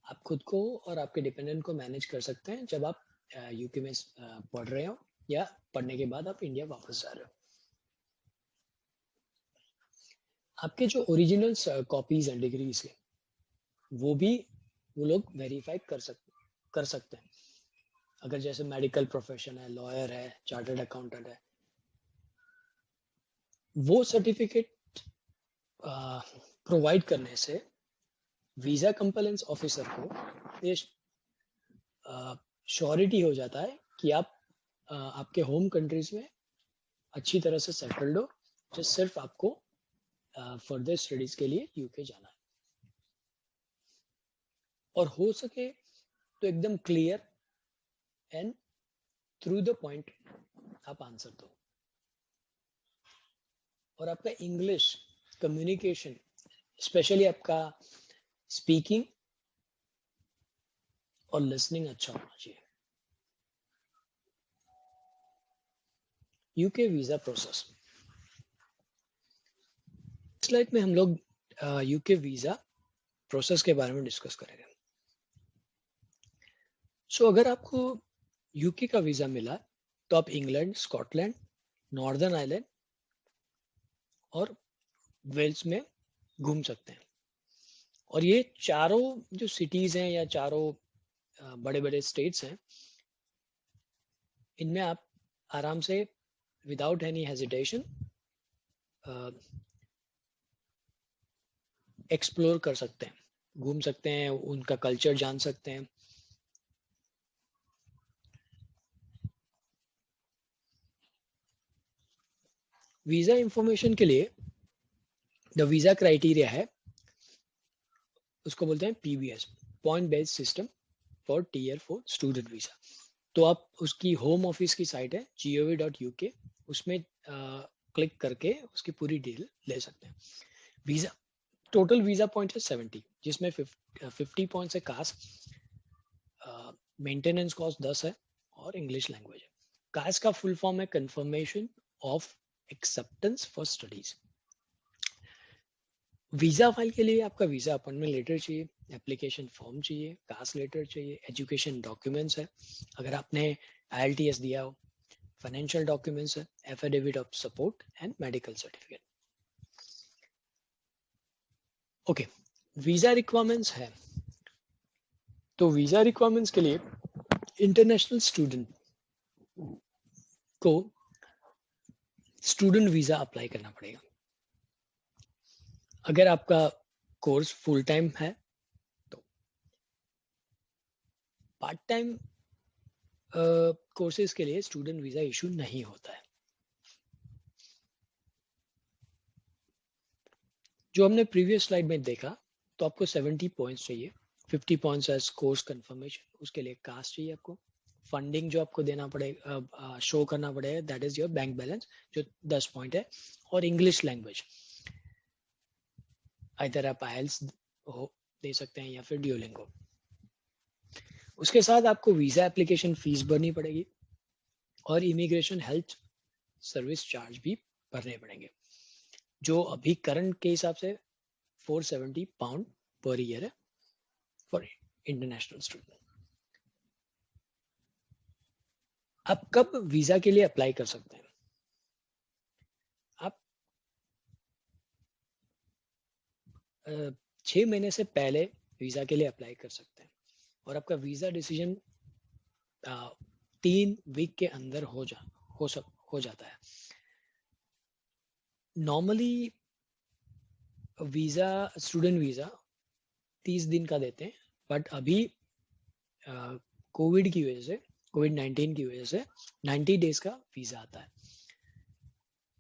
आप खुद को और आपके डिपेंडेंट को मैनेज कर सकते हैं जब आप यूके में पढ़ रहे हो या पढ़ने के बाद आप इंडिया वापस जा रहे हो। आपके जो ओरिजिनल कॉपीज हैं डिग्रीज के, वो लोग वेरीफाई कर सकते हैं। अगर जैसे मेडिकल प्रोफेशन है, लॉयर है, चार्टर्ड अकाउंटेंट है, वो सर्टिफिकेट प्रोवाइड करने से वीजा कंप्लायंस ऑफिसर को ये श्योरिटी हो जाता है कि आप आपके होम कंट्रीज में अच्छी तरह से सेटल्ड हो, जो सिर्फ आपको फर्दर स्टडीज के लिए यूके जाना है। और हो सके तो एकदम clear and through the point आप आंसर दो। और आपका इंग्लिश कम्युनिकेशन, स्पेशली आपका स्पीकिंग और लिसनिंग अच्छा होना चाहिए। यूके वीजा प्रोसेस, स्लाइड में हम लोग यूके वीजा प्रोसेस के बारे में डिस्कस करेंगे। सो अगर आपको यूके का वीजा मिला तो आप इंग्लैंड, स्कॉटलैंड, नॉर्दर्न आयरलैंड और वेल्स में घूम सकते हैं। और ये चारों जो सिटीज हैं या चारों बड़े बड़े स्टेट्स हैं, इनमें आप आराम से विदाउट एनी हेजिटेशन एक्सप्लोर कर सकते हैं, घूम सकते हैं, उनका कल्चर जान सकते हैं। वीजा इंफॉर्मेशन के लिए द वीजा क्राइटेरिया है, उसको बोलते हैं PBS, point based system for tier 4 student visa. तो आप उसकी होम ऑफिस की साइट है gov.uk, उसमें क्लिक करके उसकी पूरी डिटेल ले सकते हैं। वीजा टोटल वीजा पॉइंट है 70, जिसमें 50 पॉइंट्स है कास्ट, मेंटेनेंस कॉस्ट 10 है और इंग्लिश लैंग्वेज है। कास्ट का फुल फॉर्म है confirmation of acceptance for studies. Visa file के लिए आपका वीजा अपॉइंटमेंट लेटर चाहिए, एप्लीकेशन फॉर्म चाहिए, कास्ट लेटर चाहिए, एजुकेशन डॉक्यूमेंट्स है अगर आपने IELTS दिया हो, फाइनेंशियल डॉक्यूमेंट्स है, affidavit of support and medical certificate. Okay, visa requirements है। तो वीजा रिक्वायरमेंट्स के लिए इंटरनेशनल स्टूडेंट को स्टूडेंट वीजा अप्लाई करना पड़ेगा। अगर आपका कोर्स फुल टाइम है तो। पार्ट टाइम कोर्सेज के लिए स्टूडेंट वीजा इशू नहीं होता है। जो हमने प्रीवियस स्लाइड में देखा, तो आपको 70 पॉइंट्स चाहिए, 50 पॉइंट्स एज कोर्स कंफर्मेशन, उसके लिए कास्ट चाहिए आपको, फंडिंग जो आपको देना पड़ेगा, शो करना पड़ेगा, that is your bank balance जो 10 पॉइंट है, और इंग्लिश लैंग्वेज इधर आप आइल्स हो दे सकते हैं या फिर ड्यूलिंगो। उसके साथ आपको वीजा एप्लीकेशन फीस भरनी पड़ेगी और इमिग्रेशन हेल्थ सर्विस चार्ज भी भरने पड़ेंगे, जो अभी करंट के हिसाब से 470 पाउंड पर ईयर है फॉर इंटरनेशनल स्टूडेंट। आप कब वीजा के लिए अप्लाई कर सकते हैं? आप 6 महीने से पहले वीजा के लिए अप्लाई कर सकते हैं और आपका वीजा डिसीजन 3 वीक के अंदर हो जाता है। नॉर्मली वीजा, स्टूडेंट वीजा 30 दिन का देते हैं, बट अभी कोविड की वजह से, कोविड-19 की वजह से 90 डेज का वीजा आता है।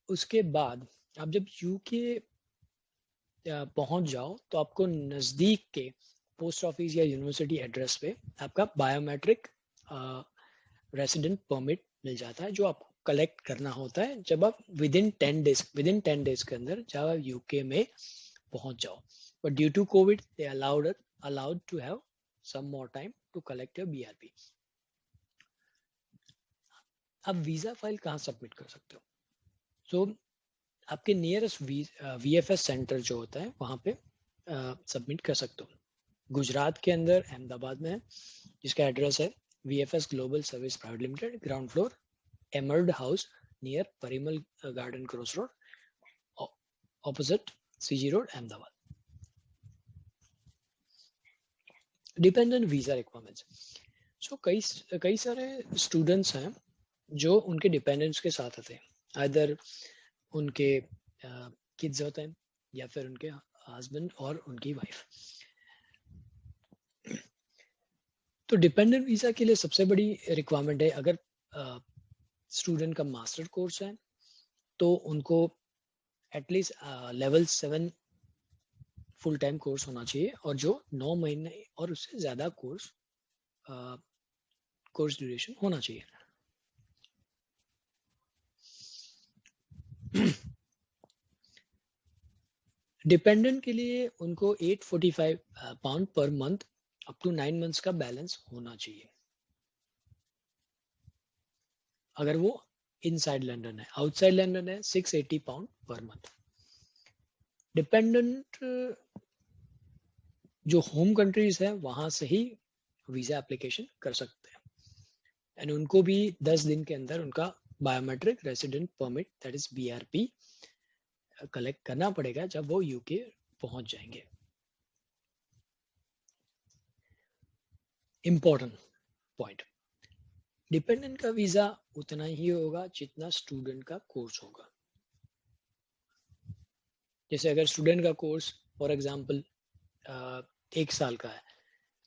उसके बाद आप जब यूके पहुंच जाओ तो आपको नजदीक के पोस्ट ऑफिस या यूनिवर्सिटी एड्रेस पे आपका बायोमेट्रिक रेसिडेंट परमिट मिल जाता है, जो आपको कलेक्ट करना होता है जब आप विद इन 10 डेज के अंदर जब आप यूके में पहुंच जाओ। But due to Covid they allowed to have some more time to collect your BRP. आप वीजा फाइल कहाँ सबमिट कर सकते हो? सो आपके नियरेस्ट VFS सेंटर जो होता है वहाँ पे सबमिट कर सकते हो। गुजरात के अंदर अहमदाबाद में है, जिसका एड्रेस है VFS global service private limited, ground floor, Emerald House near Parimal garden cross road, opposite CG road, Ahmedabad. Dependent visa requirements. So कई सारे स्टूडेंट्स हैं जो उनके डिपेंडेंट्स के साथ आते हैं, आइदर उनके किड्स होते हैं या फिर उनके हस्बैंड और उनकी वाइफ। तो डिपेंडेंट वीजा के लिए सबसे बड़ी रिक्वायरमेंट है, अगर स्टूडेंट का मास्टर कोर्स है तो उनको at least level 7 full time course होना चाहिए, और जो 9 महीने और उससे ज्यादा कोर्स ड्यूरेशन होना चाहिए। डिपेंडेंट के लिए उनको 845 pound per month up to 9 months का बैलेंस होना चाहिए, अगर वो इनसाइड लंदन है। आउटसाइड लंदन है 680 पाउंड पर मंथ। डिपेंडेंट जो होम कंट्रीज है वहां से ही वीजा एप्लीकेशन कर सकते हैं, एंड उनको भी 10 दिन के अंदर उनका biometric resident permit that is BRP collect करना पड़ेगा जब वो यूके पहुंच जाएंगे। इंपॉर्टेंट पॉइंट, डिपेंडेंट का वीजा उतना ही होगा जितना स्टूडेंट का कोर्स होगा। जैसे अगर स्टूडेंट का कोर्स फॉर एग्जांपल 1 साल का है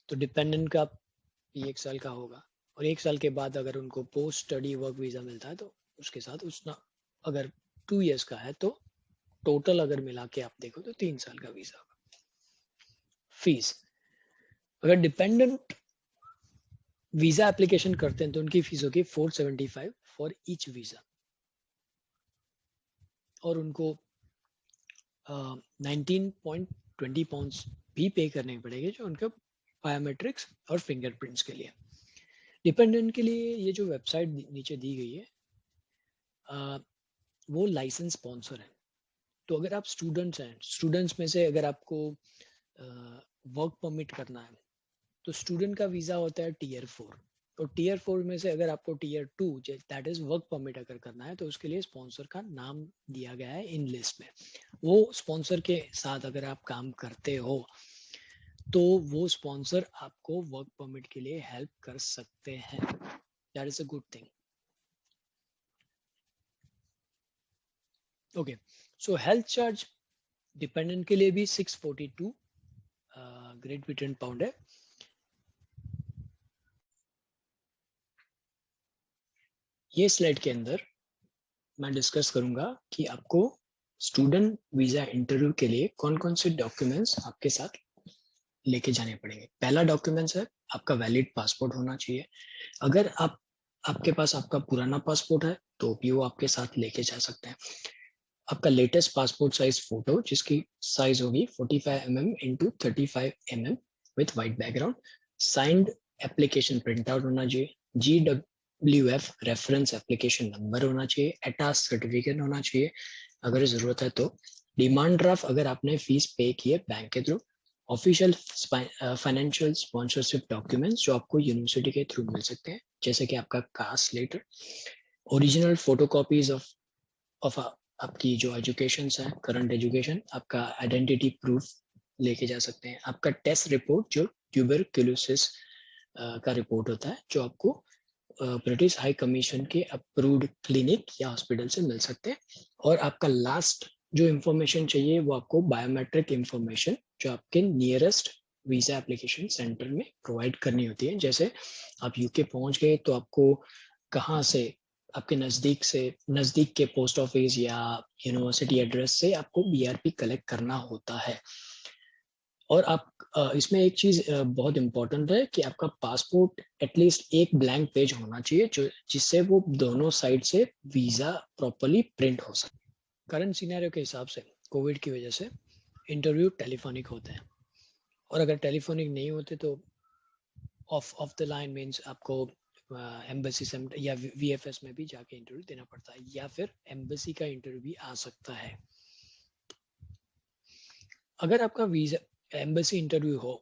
तो डिपेंडेंट का 1 साल का होगा, और 1 साल के बाद अगर उनको पोस्ट स्टडी वर्क वीजा मिलता है तो उसके साथ उसना, अगर 2 इयर्स का है तो टोटल अगर मिला के आप देखो तो 3 साल का वीजा होगा। फीस, अगर डिपेंडेंट वीजा एप्लीकेशन करते हैं तो उनकी फीस होगी 475 फॉर ईच वीजा, और उनको 19.20 पाउंड्स भी पे करने पड़ेंगे जो उनके बायोमेट्रिक्स और फिंगरप्रिंट्स के लिए। डिपेंडेंट के लिए ये जो वेबसाइट नीचे दी गई है वो लाइसेंस स्पॉन्सर है। तो अगर आप स्टूडेंट्स हैं, स्टूडेंट्स में से अगर आपको वर्क परमिट करना है तो स्टूडेंट का वीजा होता है Tier 4, और Tier 4 में से अगर आपको Tier 2 that is work permit अगर करना है तो उसके लिए स्पॉन्सर का नाम दिया गया है इन लिस्ट में। वो स्पॉन्सर के साथ अगर आप काम करते हो तो वो स्पॉन्सर आपको वर्क परमिट के लिए हेल्प कर सकते हैं, that is a good thing. Okay, so health charge dependent के लिए भी 642 ग्रेट ब्रिटेन पाउंड है। ये स्लाइड के अंदर मैं डिस्कस करूंगा कि आपको स्टूडेंट वीजा इंटरव्यू के लिए कौन कौन से डॉक्यूमेंट्स आपके साथ लेके जाने पड़ेंगे। पहला डॉक्यूमेंट्स है आपका वैलिड पासपोर्ट होना चाहिए। अगर आपके पास आपका पुराना पासपोर्ट है तो भी वो आपके साथ लेके जा सकते हैं। आपका लेटेस्ट पासपोर्ट साइज फोटो जिसकी साइज होगी 45 mm into 35 mm with white background. Signed application print out होना चाहिए। GWF रेफरेंस एप्लीकेशन नंबर होना चाहिए। एटास सर्टिफिकेट होना चाहिए अगर जरूरत है तो। डिमांड ड्राफ्ट अगर आपने फीस पे की है बैंक के through. Official financial sponsorship documents जो आपको यूनिवर्सिटी के थ्रू मिल सकते हैं, जैसे कि आपका कास्ट लेटर, ओरिजिनल फोटोकॉपीज ऑफ आपकी जो एजुकेशन है, करंट एजुकेशन, आपका आइडेंटिटी प्रूफ लेके जा सकते हैं। आपका टेस्ट रिपोर्ट जो ट्यूबरक्यूलोसिस का रिपोर्ट होता है, जो आपको ब्रिटिश हाई कमीशन के अप्रूव्ड क्लिनिक या हॉस्पिटल से मिल सकते हैं। और आपका लास्ट जो इंफॉर्मेशन चाहिए वो आपको बायोमेट्रिक इंफॉर्मेशन जो आपके नियरेस्ट वीजा एप्लीकेशन सेंटर में प्रोवाइड करनी होती है। जैसे आप यूके पहुंच गए तो आपको कहाँ से, आपके नजदीक के पोस्ट ऑफिस या यूनिवर्सिटी एड्रेस से आपको BRP कलेक्ट करना होता है। और आप इसमें एक चीज बहुत इंपॉर्टेंट है कि आपका पासपोर्ट एटलीस्ट एक ब्लैंक पेज होना चाहिए जो जिससे वो दोनों साइड से वीजा प्रॉपर्ली प्रिंट हो सके। करंट सिनेरियो के हिसाब से कोविड की वजह से इंटरव्यू टेलीफोनिक होते हैं, और अगर टेलीफोनिक नहीं होते तो ऑफ द लाइन मीन्स आपको एम्बेसी या VFS में भी जाके इंटरव्यू देना पड़ता है, या फिर एम्बेसी का इंटरव्यू भी आ सकता है। अगर आपका वीजा एम्बेसी इंटरव्यू हो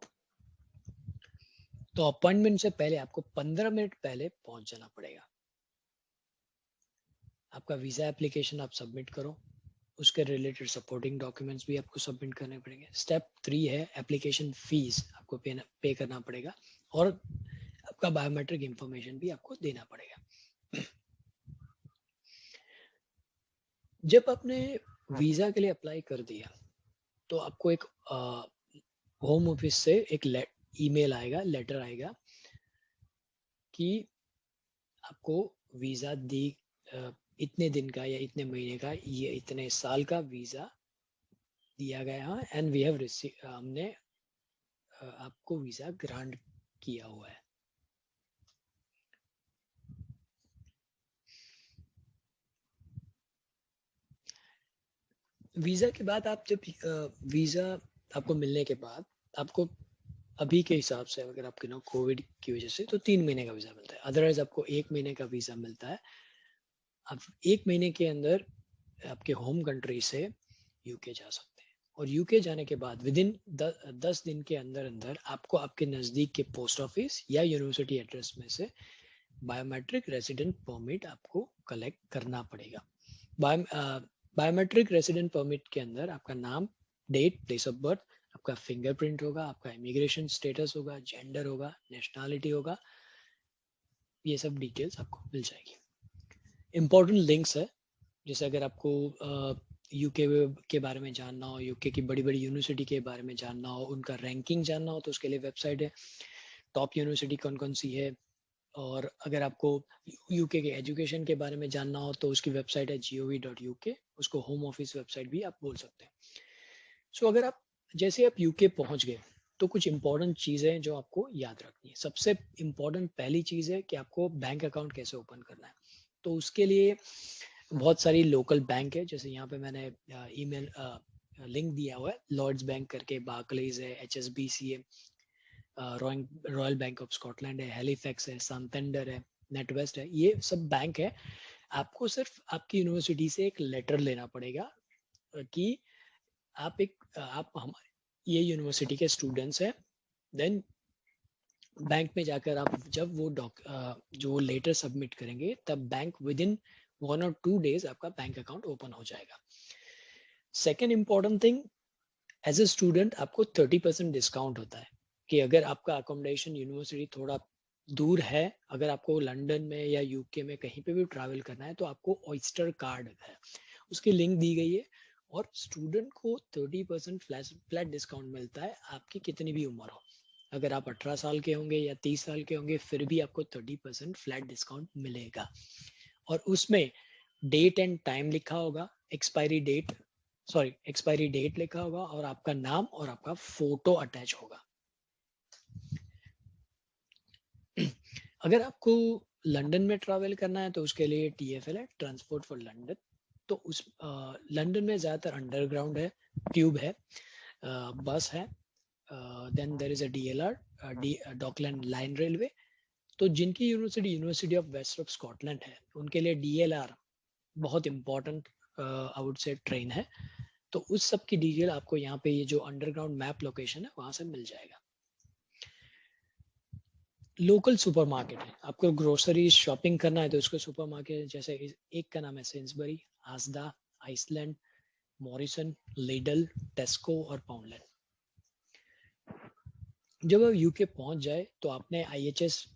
तो अपॉइंटमेंट से पहले आपको 15 मिनट पहले पहुंच जाना पड़ेगा। आपका वीजा एप्लीकेशन आप सबमिट करो, उसके रिलेटेड सपोर्टिंग डॉक्यूमेंट्स भी आपको सबमिट करने पड़ेंगे। स्टेप 3 है एप्लीकेशन फीस आपको पे करना पड़ेगा, और आपका बायोमेट्रिक इंफॉर्मेशन भी आपको देना पड़ेगा। जब आपने वीजा के लिए अप्लाई कर दिया तो आपको एक होम ऑफिस से एक ईमेल आएगा, लेटर आएगा कि आपको वीजा दी इतने दिन का या इतने महीने का, ये इतने साल का वीजा दिया गया है, एंड वी हैव हमने आपको वीजा ग्रांट किया हुआ है। वीजा के बाद आप जब वीजा आपको मिलने के बाद आपको अभी के हिसाब से, अगर आपके ना कोविड की वजह से, तो 3 महीने का वीजा मिलता है। अदरवाइज आपको 1 महीने का वीजा मिलता है। आप 1 महीने के अंदर आपके होम कंट्री से यूके जा सकते हैं, और यूके जाने के बाद विद इन 10 दिन के अंदर अंदर आपको आपके नजदीक के पोस्ट ऑफिस या यूनिवर्सिटी एड्रेस में से बायोमेट्रिक रेसिडेंट परमिट आपको कलेक्ट करना पड़ेगा। बायोमेट्रिक रेसिडेंट परमिट के अंदर आपका नाम, डेट, प्लेस ऑफ बर्थ, आपका फिंगरप्रिंट होगा, आपका इमिग्रेशन स्टेटस होगा, जेंडर होगा, नेशनैलिटी होगा, ये सब डिटेल्स आपको मिल जाएगी। इंपॉर्टेंट लिंक्स है, जैसे अगर आपको यूके के बारे में जानना हो, यूके की बड़ी बड़ी यूनिवर्सिटी के बारे में जानना हो, उनका रैंकिंग जानना हो, तो उसके लिए वेबसाइट है। टॉप यूनिवर्सिटी कौन कौन सी है। और अगर आपको यूके के एजुकेशन के बारे में जानना हो तो उसकी वेबसाइट है gov.uk, उसको होम ऑफिस वेबसाइट भी आप बोल सकते हैं। सो अगर आप जैसे आप यूके पहुंच गए तो कुछ इंपॉर्टेंट चीज़ें जो आपको याद रखनी है। सबसे इंपॉर्टेंट पहली चीज़ है कि आपको बैंक अकाउंट कैसे ओपन करना है। तो उसके लिए बहुत सारी लोकल बैंक है, जैसे यहाँ पे मैंने ईमेल लिंक दिया हुआ है। लॉर्ड्स बैंक करके, बार्कलेज है, HSBC है, रॉयल बैंक ऑफ स्कॉटलैंड है, हेलीफैक्स है, संटेंडर है, नेटवेस्ट है, ये सब बैंक है। आपको सिर्फ आपकी यूनिवर्सिटी से एक लेटर लेना पड़ेगा कि आप हम ये यूनिवर्सिटी के स्टूडेंट्स हैं। देन बैंक में जाकर आप जब वो जो लेटर सबमिट करेंगे तब बैंक विद इन 1 और 2 डेज आपका बैंक अकाउंट ओपन हो जाएगा। Second important thing, as a student आपको 30% डिस्काउंट होता है कि अगर आपका अकोमोडेशन यूनिवर्सिटी थोड़ा दूर है, अगर आपको लंदन में या यूके में कहीं पे भी ट्रैवल करना है तो आपको ऑयस्टर कार्ड है, उसकी लिंक दी गई है, और स्टूडेंट को 30% फ्लैट डिस्काउंट मिलता है, आपकी कितनी भी उम्र हो। अगर आप 18 साल के होंगे या 30 साल के होंगे फिर भी आपको 30% फ्लैट डिस्काउंट मिलेगा। और उसमें डेट एंड टाइम लिखा होगा, एक्सपायरी डेट लिखा होगा, और आपका नाम और आपका फोटो अटैच होगा। अगर आपको लंदन में ट्रैवल करना है तो उसके लिए TFL है, ट्रांसपोर्ट फॉर लंदन। तो उस लंदन में ज़्यादातर अंडरग्राउंड है, ट्यूब है, बस है, then there is a DLR, Dockland line railway. तो जिनकी University of West of Scotland है, उनके लिए DLR बहुत important I would say train है। तो उस सब की डिटेल आपको यहाँ पे ये जो अंडरग्राउंड मैप लोकेशन है वहां से मिल जाएगा। लोकल सुपरमार्केट है, आपको ग्रोसरी शॉपिंग करना है तो उसको सुपरमार्केट जैसे एक का नाम है Sainsbury, Asda, Iceland, Morrison, Lidl, Tesco और पाउंडलैंड। जब आप यूके पहुंच जाए तो आपने IHS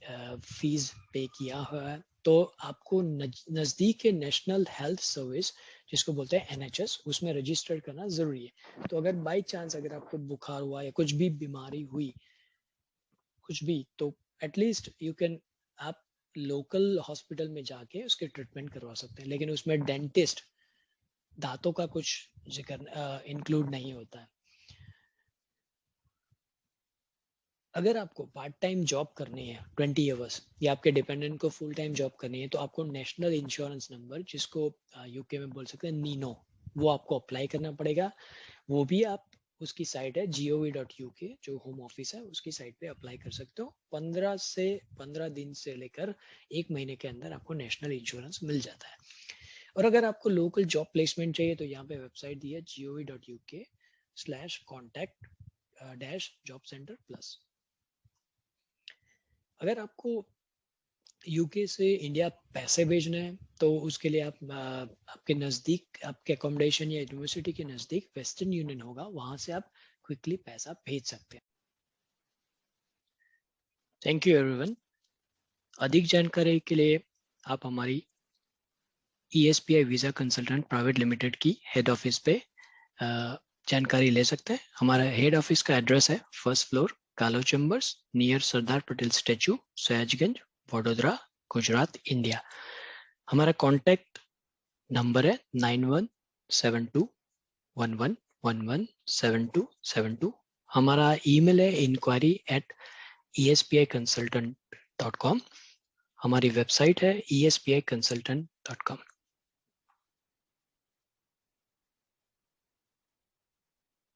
फीस पे किया हुआ है, तो आपको नज़दीक के नेशनल हेल्थ सर्विस जिसको बोलते हैं NHS, उसमें रजिस्टर करना ज़रूरी है। तो अगर बाई चांस अगर आपको बुखार हुआ या कुछ भी बीमारी हुई, कुछ भी, तो एटलीस्ट यू कैन, आप लोकल हॉस्पिटल में जाके उसके ट्रीटमेंट करवा सकते हैं, लेकिन उसमें डेंटिस्ट, दांतों का कुछ जिक्र इंक्लूड नहीं होता है। अगर आपको पार्ट टाइम जॉब करनी है 20 आवर्स या आपके डिपेंडेंट को फुल टाइम जॉब करनी है, तो आपको नेशनल इंश्योरेंस नंबर, जिसको यूके में बोल सकते हैं नीनो, वो आपको अप्लाई करना पड़ेगा। वो भी आप, उसकी साइट है gov.uk, जो होम ऑफिस है उसकी साइट पे अप्लाई कर सकते हो। 15 दिन से लेकर 1 महीने के अंदर आपको नेशनल इंश्योरेंस मिल जाता है। और अगर आपको लोकल जॉब प्लेसमेंट चाहिए तो यहाँ पे वेबसाइट दी है gov.uk/contact-job-center+। अगर आपको यूके से इंडिया पैसे भेजने हैं तो उसके लिए आप आपके नज़दीक, आपके अकोमोडेशन या यूनिवर्सिटी के नज़दीक वेस्टर्न यूनियन होगा, वहां से आप क्विकली पैसा भेज सकते हैं। Thank you everyone. अधिक जानकारी के लिए आप हमारी ESPI visa consultant private limited की हेड ऑफिस पे जानकारी ले सकते हैं। हमारा हेड ऑफिस का एड्रेस है 1st फ्लोर, कालो chambers, near Sardar Patel statue, सयाजगंज, Vadodara, Gujarat, India. हमारा कॉन्टैक्ट नंबर है 917211117272। हमारा ईमेल है inquiry@espiconsultant.com। हमारी वेबसाइट है espiconsultant.com।